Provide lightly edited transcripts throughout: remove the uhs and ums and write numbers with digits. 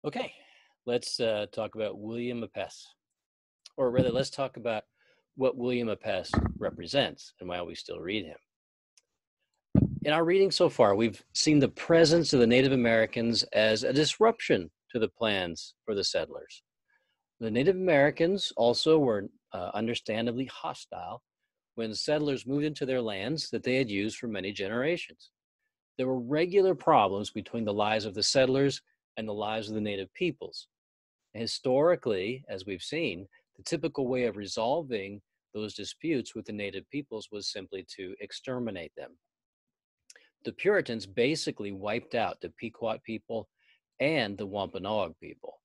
Okay, let's talk about William Apess. Or rather, let's talk about what William Apess represents and why we still read him. In our reading so far, we've seen the presence of the Native Americans as a disruption to the plans for the settlers. The Native Americans also were understandably hostile when settlers moved into their lands that they had used for many generations. There were regular problems between the lives of the settlers and the lives of the native peoples. Historically, as we've seen, the typical way of resolving those disputes with the native peoples was simply to exterminate them. The Puritans basically wiped out the Pequot people and the Wampanoag people.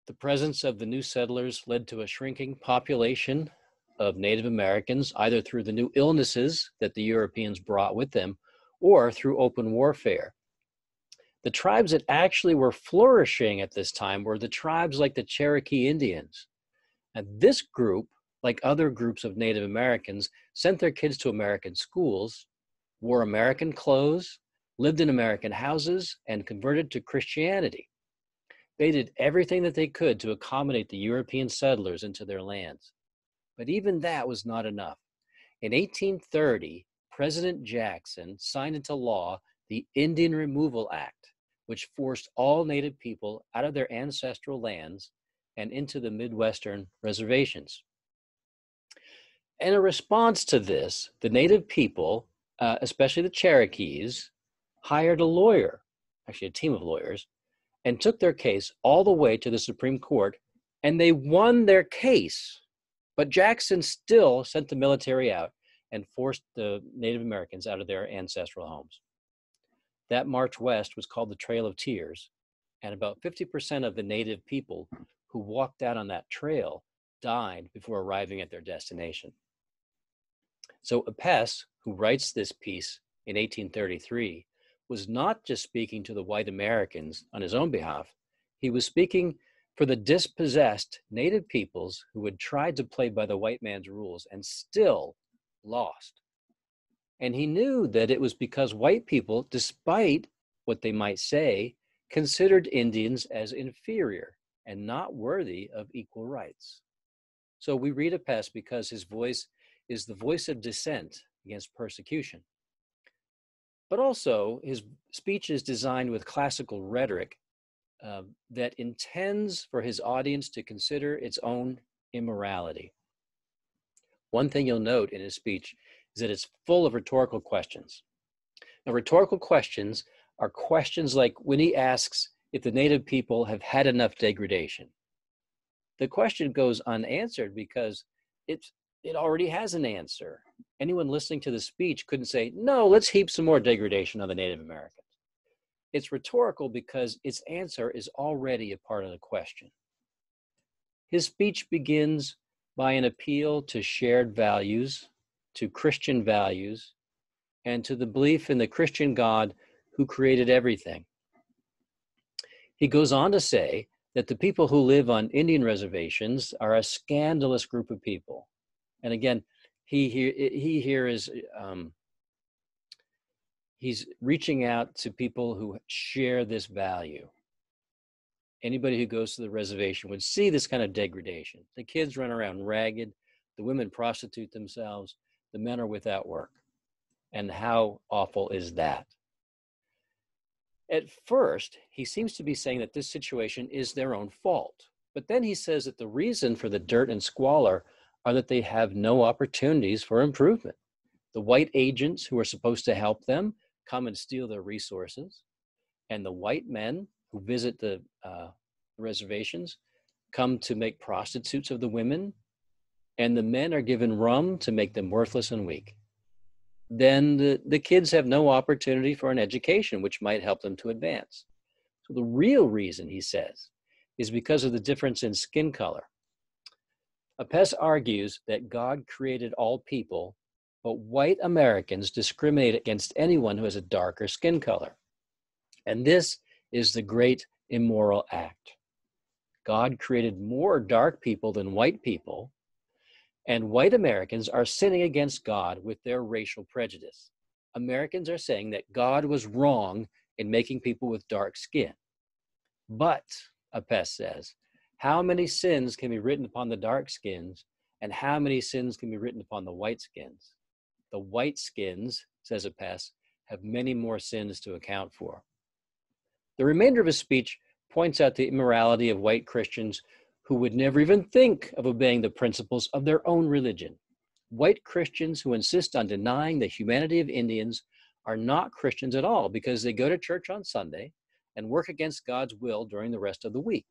The presence of the new settlers led to a shrinking population of Native Americans, either through the new illnesses that the Europeans brought with them or through open warfare. The tribes that actually were flourishing at this time were the tribes like the Cherokee Indians. And this group, like other groups of Native Americans, sent their kids to American schools, wore American clothes, lived in American houses, and converted to Christianity. They did everything that they could to accommodate the European settlers into their lands. But even that was not enough. In 1830, President Jackson signed into law the Indian Removal Act, which forced all Native people out of their ancestral lands and into the Midwestern reservations. In a response to this, the Native people, especially the Cherokees, hired a lawyer, actually a team of lawyers, and took their case all the way to the Supreme Court, and they won their case. But Jackson still sent the military out and forced the Native Americans out of their ancestral homes. That march west was called the Trail of Tears, and about 50% of the Native people who walked out on that trail died before arriving at their destination. So Apess, who writes this piece in 1833, was not just speaking to the white Americans on his own behalf. He was speaking for the dispossessed Native peoples who had tried to play by the white man's rules and still lost. And he knew that it was because white people, despite what they might say, considered Indians as inferior and not worthy of equal rights. So we read Apess because his voice is the voice of dissent against persecution. But also, his speech is designed with classical rhetoric that intends for his audience to consider its own immorality. One thing you'll note in his speech is that it's full of rhetorical questions. Now, rhetorical questions are questions like when he asks if the Native people have had enough degradation. The question goes unanswered because it already has an answer. Anyone listening to the speech couldn't say, no, let's heap some more degradation on the Native Americans. It's rhetorical because its answer is already a part of the question. His speech begins by an appeal to shared values, to Christian values, and to the belief in the Christian God who created everything. He goes on to say that the people who live on Indian reservations are a scandalous group of people. And again, he here is he's reaching out to people who share this value. Anybody who goes to the reservation would see this kind of degradation. The kids run around ragged, the women prostitute themselves, the men are without work. And how awful is that? At first, he seems to be saying that this situation is their own fault. But then he says that the reason for the dirt and squalor are that they have no opportunities for improvement. The white agents who are supposed to help them come and steal their resources, and the white men who visit the reservations come to make prostitutes of the women, and the men are given rum to make them worthless and weak. Then the kids have no opportunity for an education which might help them to advance. So the real reason, he says, is because of the difference in skin color. Apess argues that God created all people, but white Americans discriminate against anyone who has a darker skin color. And this is the great immoral act. God created more dark people than white people, and white Americans are sinning against God with their racial prejudice. Americans are saying that God was wrong in making people with dark skin. But, Apess says, how many sins can be written upon the dark skins, and how many sins can be written upon the white skins? The white skins, says Apess, have many more sins to account for. The remainder of his speech points out the immorality of white Christians who would never even think of obeying the principles of their own religion. White Christians who insist on denying the humanity of Indians are not Christians at all because they go to church on Sunday and work against God's will during the rest of the week.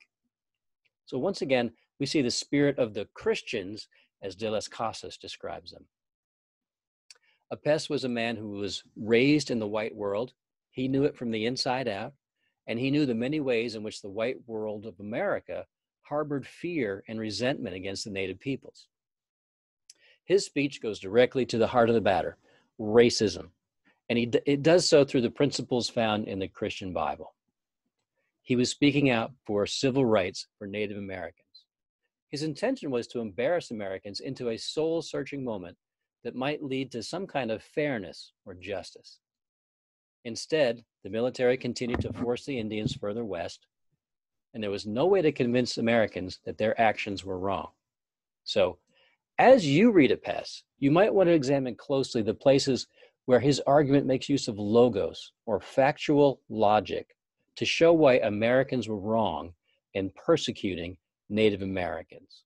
So once again, we see the spirit of the Christians as De las Casas describes them. Apess was a man who was raised in the white world. He knew it from the inside out, and he knew the many ways in which the white world of America harbored fear and resentment against the native peoples. His speech goes directly to the heart of the matter, racism, and it does so through the principles found in the Christian Bible. He was speaking out for civil rights for Native Americans. His intention was to embarrass Americans into a soul-searching moment that might lead to some kind of fairness or justice. Instead, the military continued to force the Indians further west, and there was no way to convince Americans that their actions were wrong. So, as you read Apess, you might want to examine closely the places where his argument makes use of logos or factual logic to show why Americans were wrong in persecuting Native Americans.